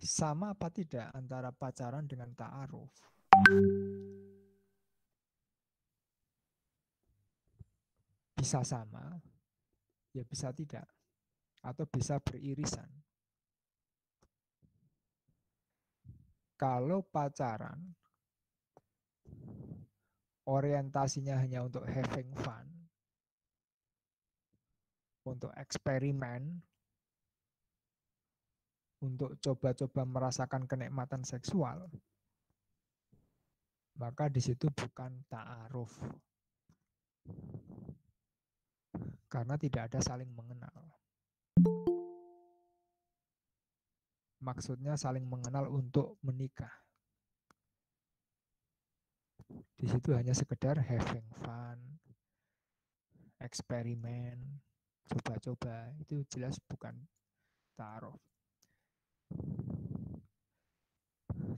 Sama apa tidak antara pacaran dengan ta'aruf? Bisa sama, ya bisa tidak. Atau bisa beririsan. Kalau pacaran, orientasinya hanya untuk having fun, untuk eksperimen, untuk coba-coba merasakan kenikmatan seksual, maka di situ bukan ta'aruf. Karena tidak ada saling mengenal. Maksudnya saling mengenal untuk menikah. Di situ hanya sekedar having fun, eksperimen, coba-coba. Itu jelas bukan ta'aruf.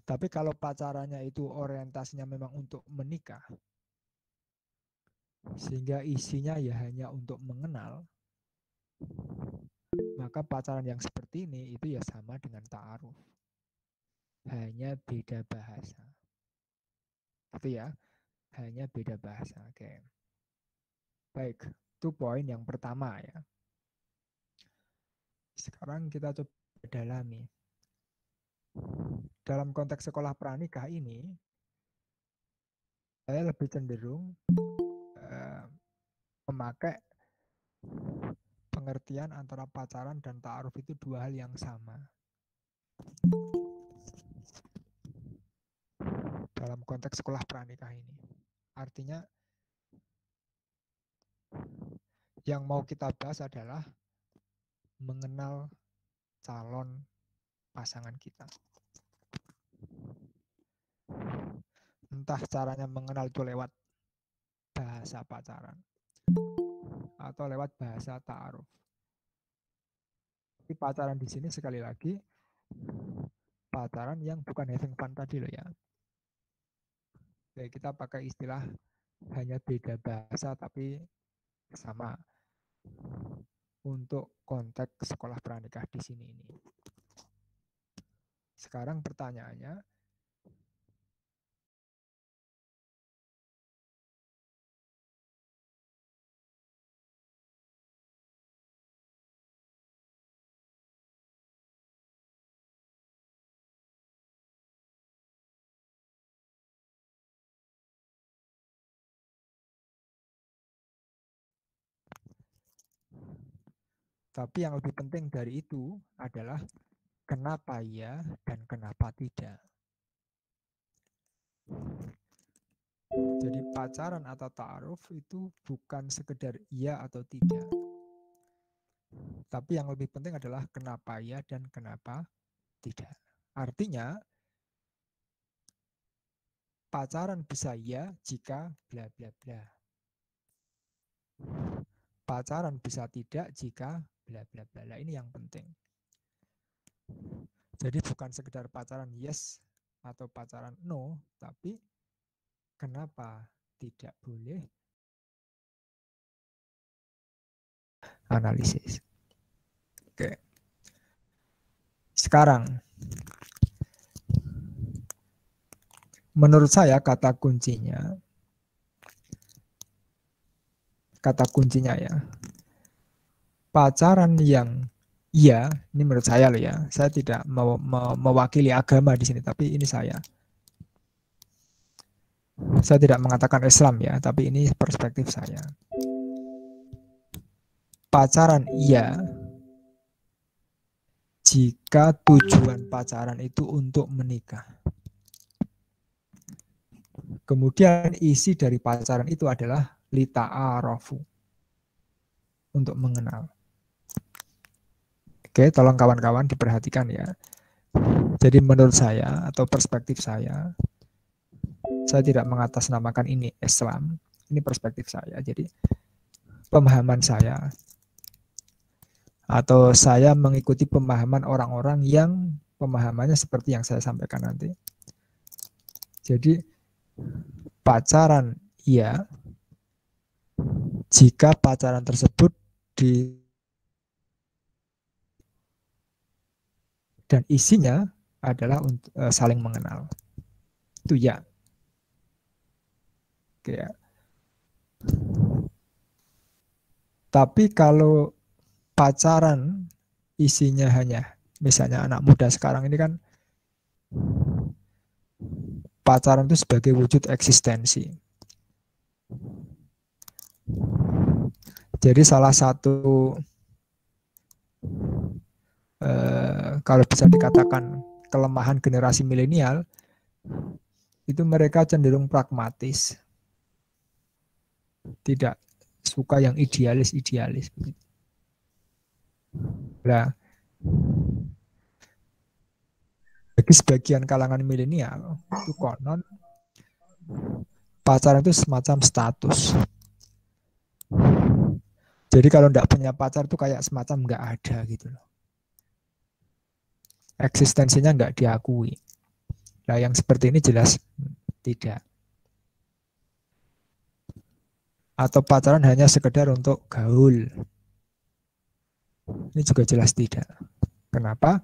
Tapi kalau pacarannya itu orientasinya memang untuk menikah, sehingga isinya ya hanya untuk mengenal, maka pacaran yang seperti ini itu ya sama dengan ta'aruf. Hanya beda bahasa. Itu ya, hanya beda bahasa. Oke. Baik, itu poin yang pertama ya. Sekarang kita coba dalami. Dalam konteks sekolah pranikah ini, saya lebih cenderung memakai pengertian antara pacaran dan ta'aruf itu dua hal yang sama. Dalam konteks sekolah pranikah ini. Artinya, yang mau kita bahas adalah mengenal calon pasangan kita. Entah caranya mengenal itu lewat bahasa pacaran atau lewat bahasa ta'aruf. Tapi pacaran di sini sekali lagi pacaran yang bukan having fun tadi loh ya. Jadi kita pakai istilah hanya beda bahasa tapi sama untuk konteks sekolah pranikah di sini ini. Sekarang pertanyaannya, tapi yang lebih penting dari itu adalah kenapa ya dan kenapa tidak. Jadi pacaran atau ta'aruf itu bukan sekedar iya atau tidak. Tapi yang lebih penting adalah kenapa ya dan kenapa tidak. Artinya pacaran bisa ya jika bla bla bla. Pacaran bisa tidak jika bla bla bla. Nah, ini yang penting. Jadi bukan sekedar pacaran yes atau pacaran no, tapi kenapa tidak boleh analisis. Oke. Sekarang menurut saya kata kuncinya ya. Pacaran yang iya, ini menurut saya loh ya. Saya tidak mewakili agama di sini, tapi ini saya. Saya tidak mengatakan Islam ya, tapi ini perspektif saya. Pacaran iya jika tujuan pacaran itu untuk menikah. Kemudian isi dari pacaran itu adalah lita'arofu, untuk mengenal. Oke, tolong kawan-kawan diperhatikan ya. Jadi menurut saya atau perspektif saya tidak mengatasnamakan ini Islam. Ini perspektif saya. Jadi pemahaman saya atau saya mengikuti pemahaman orang-orang yang pemahamannya seperti yang saya sampaikan nanti. Jadi pacaran iya jika pacaran tersebut dan isinya adalah saling mengenal. Itu ya. Oke ya. Tapi kalau pacaran isinya hanya misalnya anak muda sekarang ini kan pacaran itu sebagai wujud eksistensi. Jadi salah satu kalau bisa dikatakan kelemahan generasi milenial itu mereka cenderung pragmatis, tidak suka yang idealis-idealis. Nah, bagi sebagian kalangan milenial itu konon pacaran itu semacam status. Jadi kalau tidak punya pacar itu kayak semacam nggak ada gitu loh. Eksistensinya nggak diakui. Nah yang seperti ini jelas tidak. Atau pacaran hanya sekedar untuk gaul. Ini juga jelas tidak. Kenapa?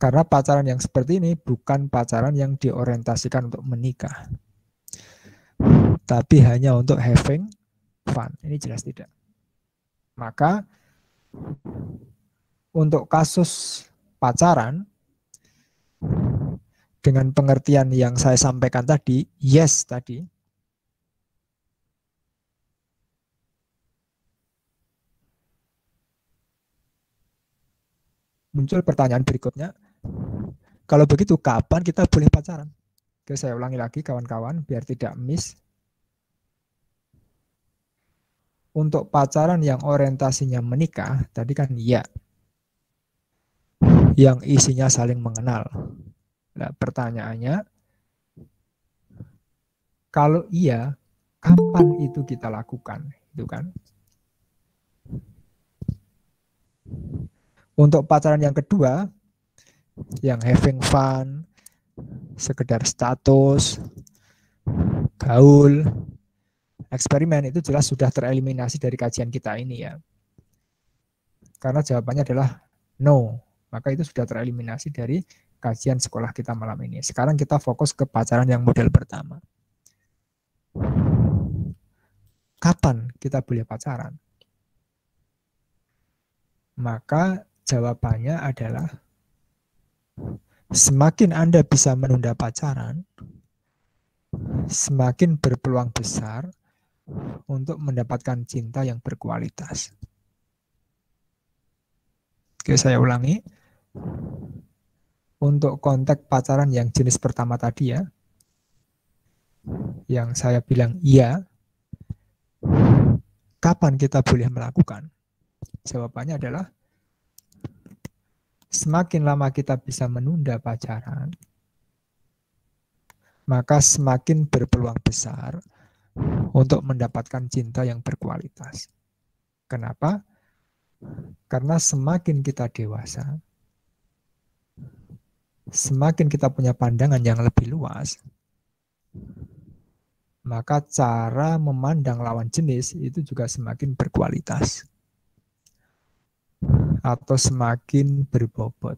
Karena pacaran yang seperti ini bukan pacaran yang diorientasikan untuk menikah. Tapi hanya untuk having fun. Ini jelas tidak. Maka untuk kasus pacaran dengan pengertian yang saya sampaikan tadi, yes tadi, muncul pertanyaan berikutnya, kalau begitu kapan kita boleh pacaran? Oke, saya ulangi lagi kawan-kawan biar tidak miss. Untuk pacaran yang orientasinya menikah, tadi kan iya. Yang isinya saling mengenal. Nah, pertanyaannya, kalau iya, kapan itu kita lakukan? Itu kan. Untuk pacaran yang kedua, yang having fun, sekedar status, gaul, eksperimen, itu jelas sudah tereliminasi dari kajian kita ini ya. Karena jawabannya adalah no. Maka itu sudah tereliminasi dari kajian sekolah kita malam ini. Sekarang kita fokus ke pacaran yang model pertama. Kapan kita boleh pacaran? Maka jawabannya adalah semakin Anda bisa menunda pacaran, semakin berpeluang besar untuk mendapatkan cinta yang berkualitas. Oke, saya ulangi. Untuk konteks pacaran yang jenis pertama tadi ya, yang saya bilang iya, kapan kita boleh melakukan? Jawabannya adalah semakin lama kita bisa menunda pacaran, maka semakin berpeluang besar untuk mendapatkan cinta yang berkualitas. Kenapa? Karena semakin kita dewasa, semakin kita punya pandangan yang lebih luas, maka cara memandang lawan jenis itu juga semakin berkualitas atau semakin berbobot.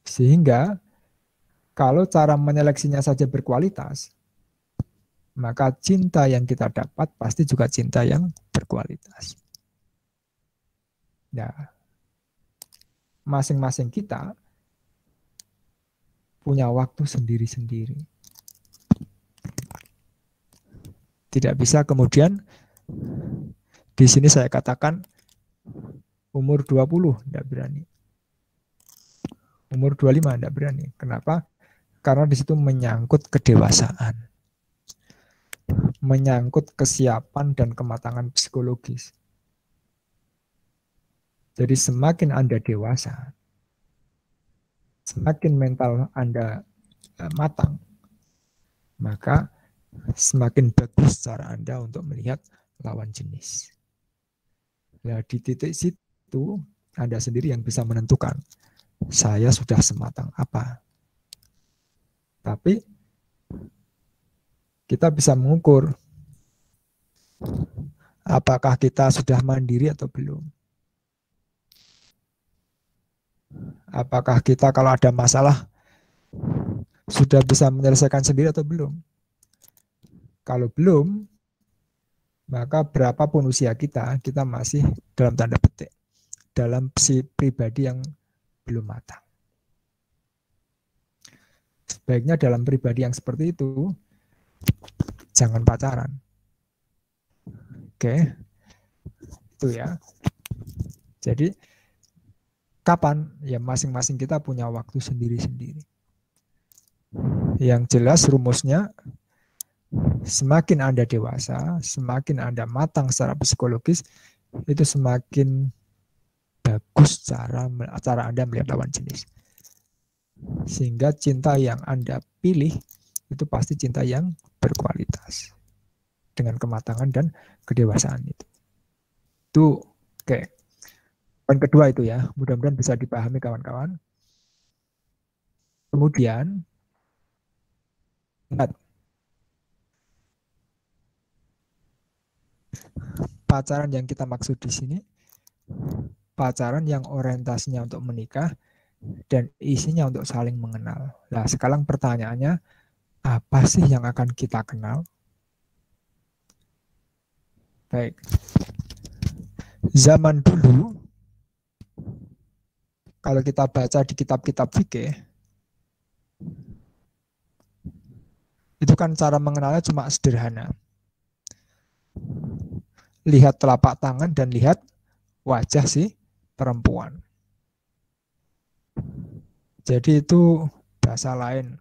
Sehingga kalau cara menyeleksinya saja berkualitas, maka cinta yang kita dapat pasti juga cinta yang berkualitas. Nah, masing-masing kita punya waktu sendiri-sendiri. Tidak bisa kemudian di sini saya katakan umur 20 tidak berani. Umur 25 tidak berani. Kenapa? Karena di situ menyangkut kedewasaan. Menyangkut kesiapan dan kematangan psikologis. Jadi semakin Anda dewasa, semakin mental Anda matang, maka semakin bagus cara Anda untuk melihat lawan jenis. Nah, di titik situ Anda sendiri yang bisa menentukan saya sudah sematang apa. Tapi kita bisa mengukur apakah kita sudah mandiri atau belum. Apakah kita kalau ada masalah sudah bisa menyelesaikan sendiri atau belum? Kalau belum, maka berapapun usia kita, kita masih dalam tanda petik dalam si pribadi yang belum matang. Sebaiknya dalam pribadi yang seperti itu, jangan pacaran. Oke, itu ya. Jadi kapan? Ya masing-masing kita punya waktu sendiri-sendiri. Yang jelas rumusnya, semakin Anda dewasa, semakin Anda matang secara psikologis, itu semakin bagus cara Anda melihat lawan jenis. Sehingga cinta yang Anda pilih itu pasti cinta yang berkualitas dengan kematangan dan kedewasaan itu. Itu oke. Poin kedua itu ya, mudah-mudahan bisa dipahami kawan-kawan. Kemudian ingat, pacaran yang kita maksud di sini pacaran yang orientasinya untuk menikah dan isinya untuk saling mengenal. Nah, sekarang pertanyaannya, apa sih yang akan kita kenal? Baik. Zaman dulu, kalau kita baca di kitab-kitab fikih, itu kan cara mengenalnya cuma sederhana. Lihat telapak tangan dan lihat wajah si perempuan. Jadi itu bahasa lain.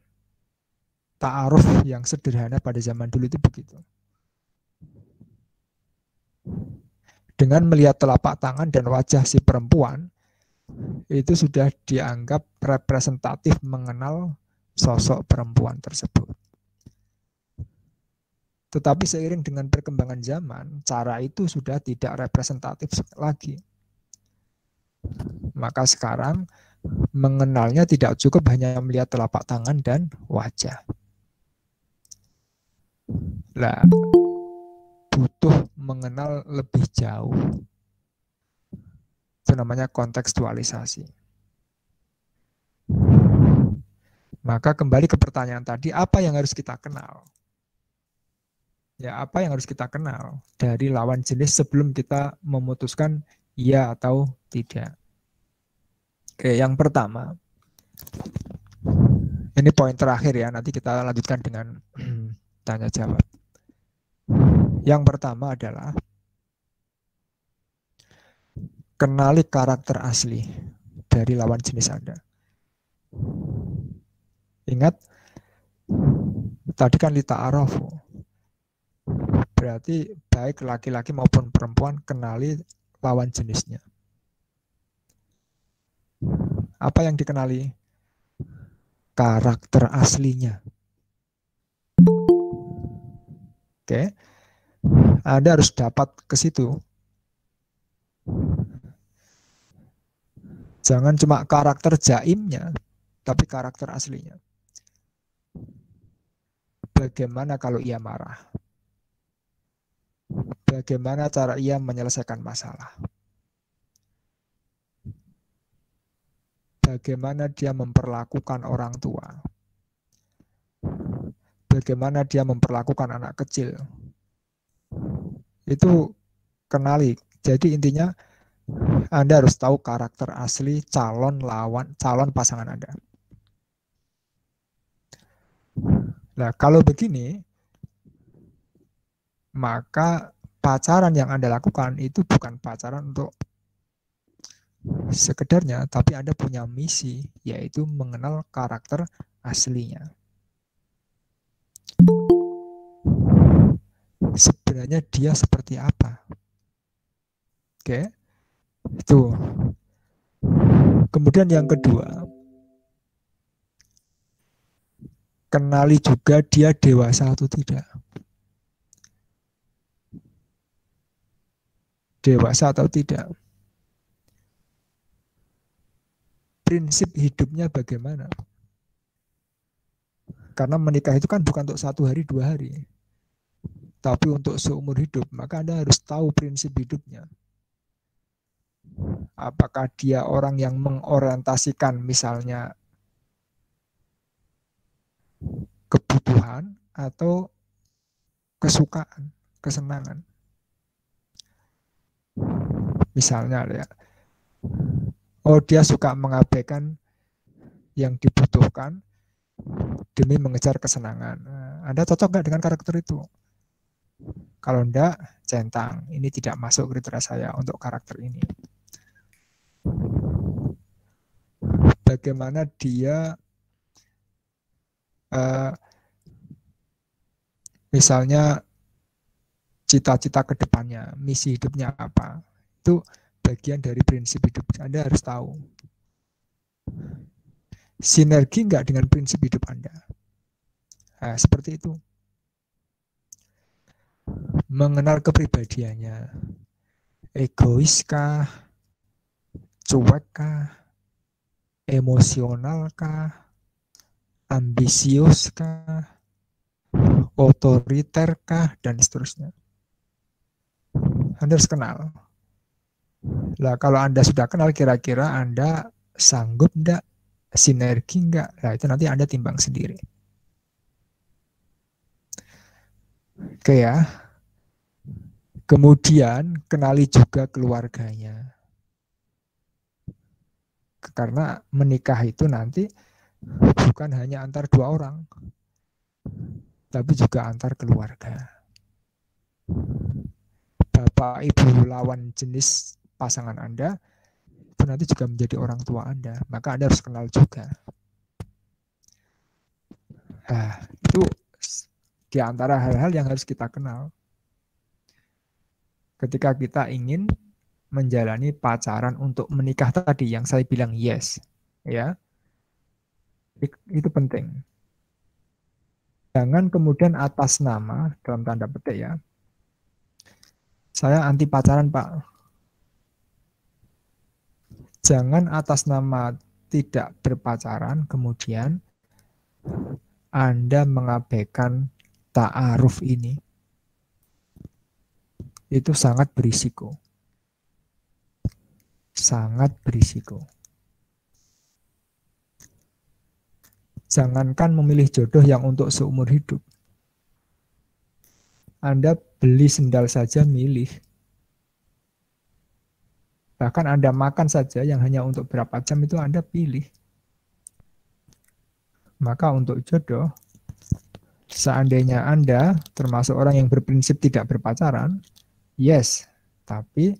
Ta'aruf yang sederhana pada zaman dulu itu begitu. Dengan melihat telapak tangan dan wajah si perempuan, itu sudah dianggap representatif mengenal sosok perempuan tersebut. Tetapi seiring dengan perkembangan zaman, cara itu sudah tidak representatif lagi. Maka sekarang mengenalnya tidak cukup hanya melihat telapak tangan dan wajah. Lah, butuh mengenal lebih jauh. Itu namanya kontekstualisasi. Maka kembali ke pertanyaan tadi, apa yang harus kita kenal? Ya, apa yang harus kita kenal dari lawan jenis sebelum kita memutuskan iya atau tidak? Oke, yang pertama, ini poin terakhir ya, nanti kita lanjutkan dengan tanya jawab. Yang pertama adalah kenali karakter asli dari lawan jenis Anda. Ingat, tadi kan lita'arafu. Berarti baik laki-laki maupun perempuan kenali lawan jenisnya. Apa yang dikenali? Karakter aslinya. Oke. Anda harus dapat ke situ. Jangan cuma karakter jaimnya, tapi karakter aslinya. Bagaimana kalau ia marah? Bagaimana cara ia menyelesaikan masalah? Bagaimana dia memperlakukan orang tua? Bagaimana dia memperlakukan anak kecil? Itu kenali. Jadi intinya Anda harus tahu karakter asli calon pasangan Anda. Nah, kalau begini, maka pacaran yang Anda lakukan itu bukan pacaran untuk sekedarnya, tapi Anda punya misi, yaitu mengenal karakter aslinya. Sebenarnya dia seperti apa? Oke, itu. Kemudian yang kedua, kenali juga dia dewasa atau tidak. Dewasa atau tidak. Prinsip hidupnya bagaimana? Karena menikah itu kan bukan untuk 1 hari, 2 hari. Tapi untuk seumur hidup, maka Anda harus tahu prinsip hidupnya. Apakah dia orang yang mengorientasikan misalnya kebutuhan atau kesukaan, kesenangan. Misalnya ya, oh dia suka mengabaikan yang dibutuhkan demi mengejar kesenangan. Anda cocok nggak dengan karakter itu? Kalau enggak, centang. Ini tidak masuk kriteria saya untuk karakter ini. Bagaimana dia misalnya cita-cita ke depannya, misi hidupnya apa. Itu bagian dari prinsip hidup. Anda harus tahu. Sinergi enggak dengan prinsip hidup Anda. Nah, seperti itu. Mengenal kepribadiannya. Egoiskah? Cuekkah? Emosionalkah? Ambisiuskah? Otoriterkah? Dan seterusnya. Anda harus kenal. Nah, kalau Anda sudah kenal, kira-kira Anda sanggup enggak? Sinergi enggak? Nah, itu nanti Anda timbang sendiri. Oke ya. Kemudian kenali juga keluarganya. Karena menikah itu nanti bukan hanya antar dua orang, tapi juga antar keluarga. Bapak, ibu lawan jenis pasangan Anda, itu nanti juga menjadi orang tua Anda. Maka Anda harus kenal juga. Nah, itu di antara hal-hal yang harus kita kenal. Ketika kita ingin menjalani pacaran untuk menikah tadi, yang saya bilang yes, ya, itu penting. Jangan kemudian atas nama, dalam tanda petik ya, saya anti pacaran Pak. Jangan atas nama tidak berpacaran, kemudian Anda mengabaikan ta'aruf ini. Itu sangat berisiko. Sangat berisiko. Jangankan memilih jodoh yang untuk seumur hidup. Anda beli sendal saja milih. Bahkan Anda makan saja yang hanya untuk berapa jam itu Anda pilih. Maka untuk jodoh, seandainya Anda termasuk orang yang berprinsip tidak berpacaran, yes, tapi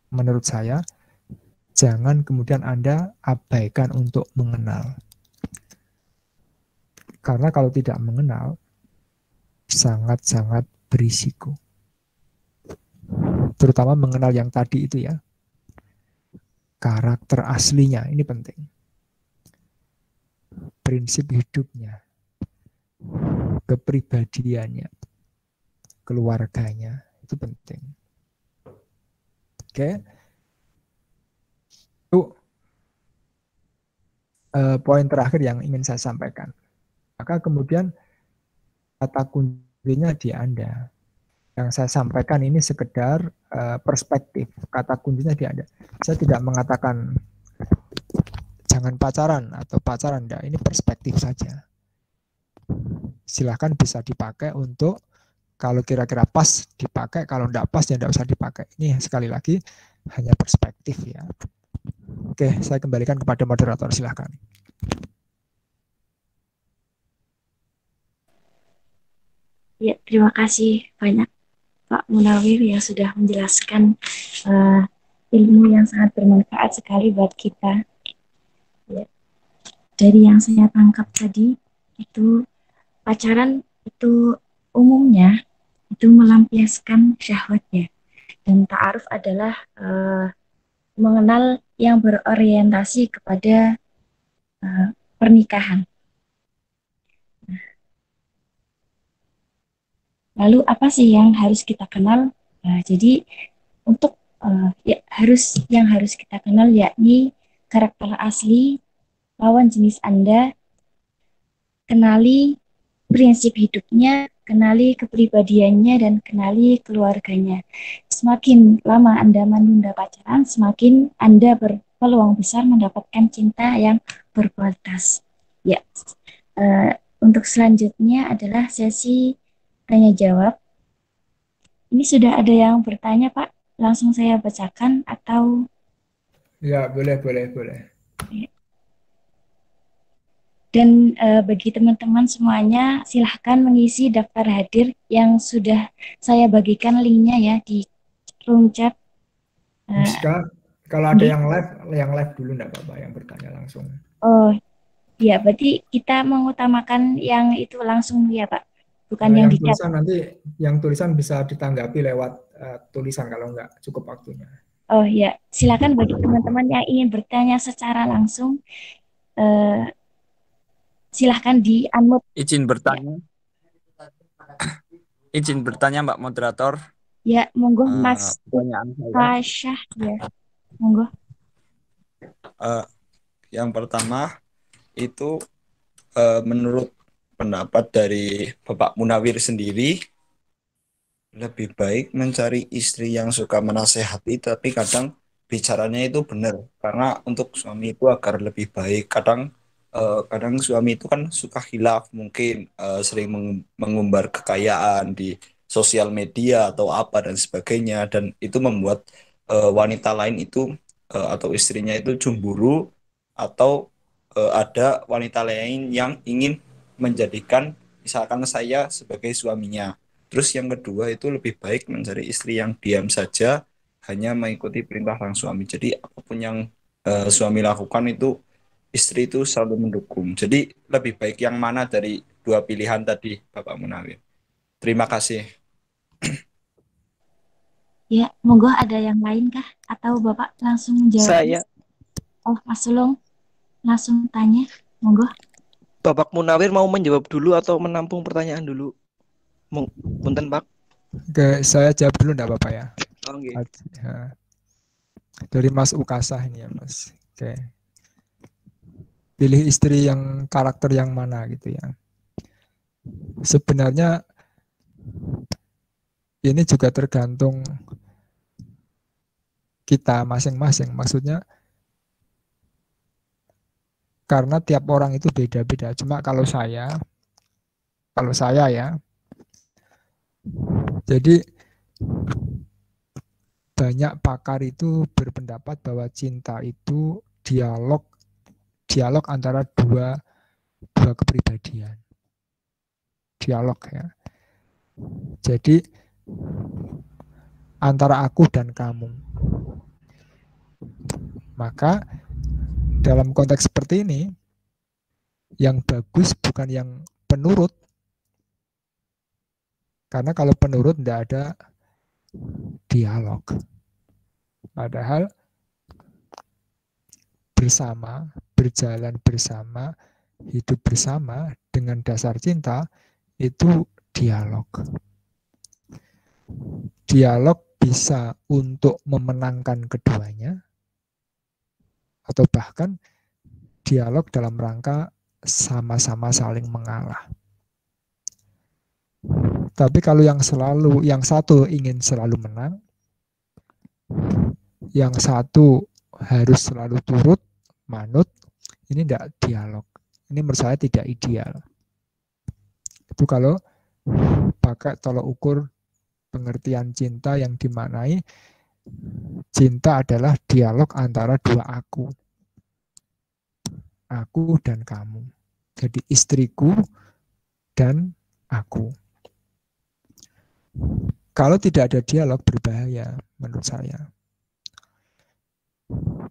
menurut saya jangan kemudian Anda abaikan untuk mengenal. Karena kalau tidak mengenal, sangat-sangat berisiko. Terutama mengenal yang tadi itu ya. Karakter aslinya, ini penting. Prinsip hidupnya, kepribadiannya, keluarganya, itu penting. Oke. Itu poin terakhir yang ingin saya sampaikan. Maka kemudian kata kuncinya di Anda. Yang saya sampaikan ini sekedar perspektif. Kata kuncinya di Anda. Saya tidak mengatakan jangan pacaran atau pacaran. Enggak. Ini perspektif saja. Silahkan bisa dipakai untuk kalau kira-kira pas dipakai, kalau enggak pas ya enggak usah dipakai. Ini sekali lagi hanya perspektif ya. Oke, saya kembalikan kepada moderator. Silahkan. Ya, terima kasih banyak Pak Munawir yang sudah menjelaskan ilmu yang sangat bermanfaat sekali buat kita. Ya. Dari yang saya tangkap tadi, itu pacaran itu umumnya itu melampiaskan syahwat ya. Dan ta'aruf adalah mengenal yang berorientasi kepada pernikahan. Lalu apa sih yang harus kita kenal? Jadi untuk yang harus kita kenal yakni karakter asli lawan jenis Anda, kenali prinsip hidupnya, kenali kepribadiannya, dan kenali keluarganya. semakin lama Anda menunda pacaran, semakin Anda berpeluang besar mendapatkan cinta yang berkualitas. Ya, untuk selanjutnya adalah sesi tanya jawab. Ini sudah ada yang bertanya, Pak. Langsung saya bacakan atau Ya, boleh. dan bagi teman-teman semuanya silahkan mengisi daftar hadir yang sudah saya bagikan linknya ya di room chat. Miska, kalau ada Nggih. yang live dulu enggak apa-apa, yang bertanya langsung. Oh ya, berarti kita mengutamakan yang itu langsung ya Pak, bukan yang Yang di chat. tulisan nanti, yang tulisan bisa ditanggapi lewat tulisan kalau enggak cukup waktunya. Oh ya, silakan bagi teman-teman yang ingin bertanya secara langsung, eh, silahkan di unmute Izin ya. bertanya, izin bertanya Mbak Moderator. Ya, monggo Mas Pertanyaan saya, Ukasyah ya, monggo. yang pertama itu menurut pendapat dari Bapak Munawir sendiri, lebih baik mencari istri yang suka menasehati, tapi kadang bicaranya itu benar. Karena untuk suami itu agar lebih baik, kadang suami itu kan suka khilaf, mungkin sering mengumbar kekayaan di sosial media atau apa dan sebagainya, dan itu membuat wanita lain itu atau istrinya itu cemburu, atau ada wanita lain yang ingin menjadikan misalkan saya sebagai suaminya. Terus yang kedua itu lebih baik mencari istri yang diam saja, hanya mengikuti perintah sang suami. Jadi apapun yang suami lakukan itu istri itu selalu mendukung. Jadi lebih baik yang mana dari dua pilihan tadi, Bapak Munawir? Terima kasih. Ya, monggo ada yang lain kah? Atau Bapak langsung menjawab? Saya, Oh, Mas Sulung langsung tanya, monggo. Bapak Munawir mau menjawab dulu atau menampung pertanyaan dulu? Punten, Pak. Oke, saya jawab dulu enggak apa-apa ya. Oke. Dari Mas Ukasah ini ya, Mas. Oke. Pilih istri yang karakter yang mana gitu ya. Sebenarnya ini juga tergantung kita masing-masing. Maksudnya karena tiap orang itu beda-beda. Cuma kalau saya ya, jadi banyak pakar itu berpendapat bahwa cinta itu dialog antara dua kepribadian. Dialog ya. Jadi antara aku dan kamu. Maka dalam konteks seperti ini, yang bagus bukan yang penurut. Karena kalau penurut tidak ada dialog. Padahal bersama, berjalan bersama, hidup bersama dengan dasar cinta itu dialog. Dialog bisa untuk memenangkan keduanya, atau bahkan dialog dalam rangka sama-sama saling mengalah. Tapi kalau yang satu ingin selalu menang, yang satu harus selalu turut, manut, ini tidak dialog. Ini menurut saya tidak ideal. Itu kalau pakai tolok ukur pengertian cinta yang dimaknai cinta adalah dialog antara dua aku. Aku dan kamu. Jadi istriku dan aku. Kalau tidak ada dialog berbahaya menurut saya.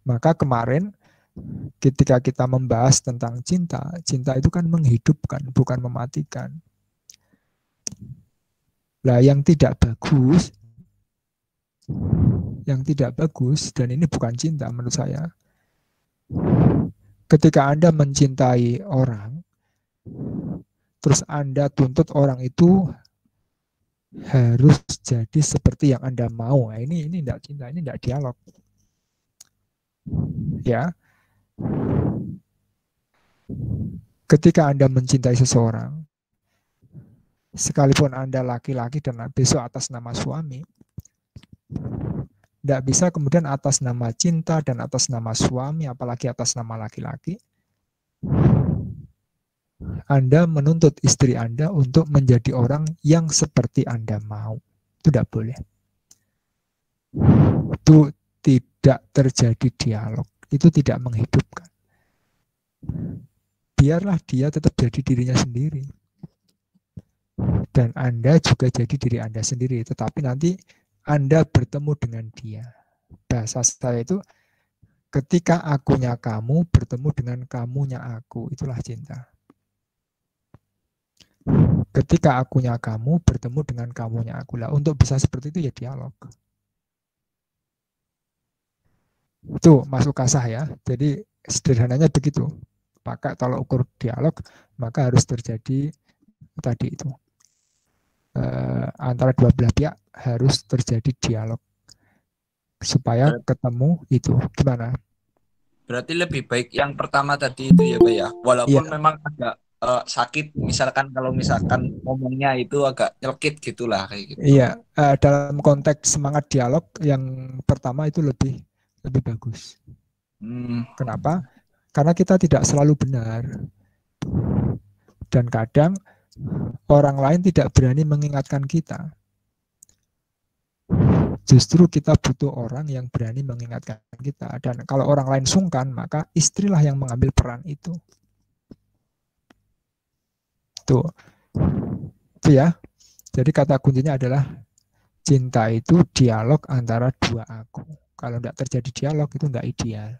Maka kemarin ketika kita membahas tentang cinta, cinta itu kan menghidupkan, bukan mematikan. Nah, yang tidak bagus, dan ini bukan cinta menurut saya. Ketika Anda mencintai orang, terus Anda tuntut orang itu harus jadi seperti yang Anda mau. Nah, ini tidak cinta, ini tidak dialog. Ya. Ketika Anda mencintai seseorang, sekalipun Anda laki-laki dan besok atas nama suami, Tidak bisa kemudian atas nama cinta dan atas nama suami, apalagi atas nama laki-laki, Anda menuntut istri Anda untuk menjadi orang yang seperti Anda mau. Itu tidak boleh. Itu tidak terjadi dialog. Itu tidak menghidupkan. Biarlah dia tetap jadi dirinya sendiri. Dan Anda juga jadi diri Anda sendiri. Tetapi nanti Anda bertemu dengan dia. Bahasa saya itu, ketika akunya kamu bertemu dengan kamunya aku. Itulah cinta. Ketika akunya kamu bertemu dengan kamunya aku. Lah, untuk bisa seperti itu ya dialog. Itu masuk kasah ya. Jadi sederhananya begitu. Maka kalau ukur dialog, maka harus terjadi tadi itu. Antara dua belah pihak harus terjadi dialog. Supaya ketemu itu. Gimana? Berarti lebih baik yang pertama tadi itu ya Pak ya. Walaupun Iya. memang agak sakit, misalkan kalau misalkan ngomongnya itu agak nyelkit gitulah kayak gitu. Iya, dalam konteks semangat dialog yang pertama itu lebih bagus. Kenapa? Karena kita tidak selalu benar. Dan kadang orang lain tidak berani mengingatkan kita. Justru kita butuh orang yang berani mengingatkan kita. Dan kalau orang lain sungkan, maka istrilah yang mengambil peran itu. Tuh. Itu ya. Jadi kata kuncinya adalah cinta itu dialog antara dua aku. Kalau tidak terjadi dialog itu nggak ideal.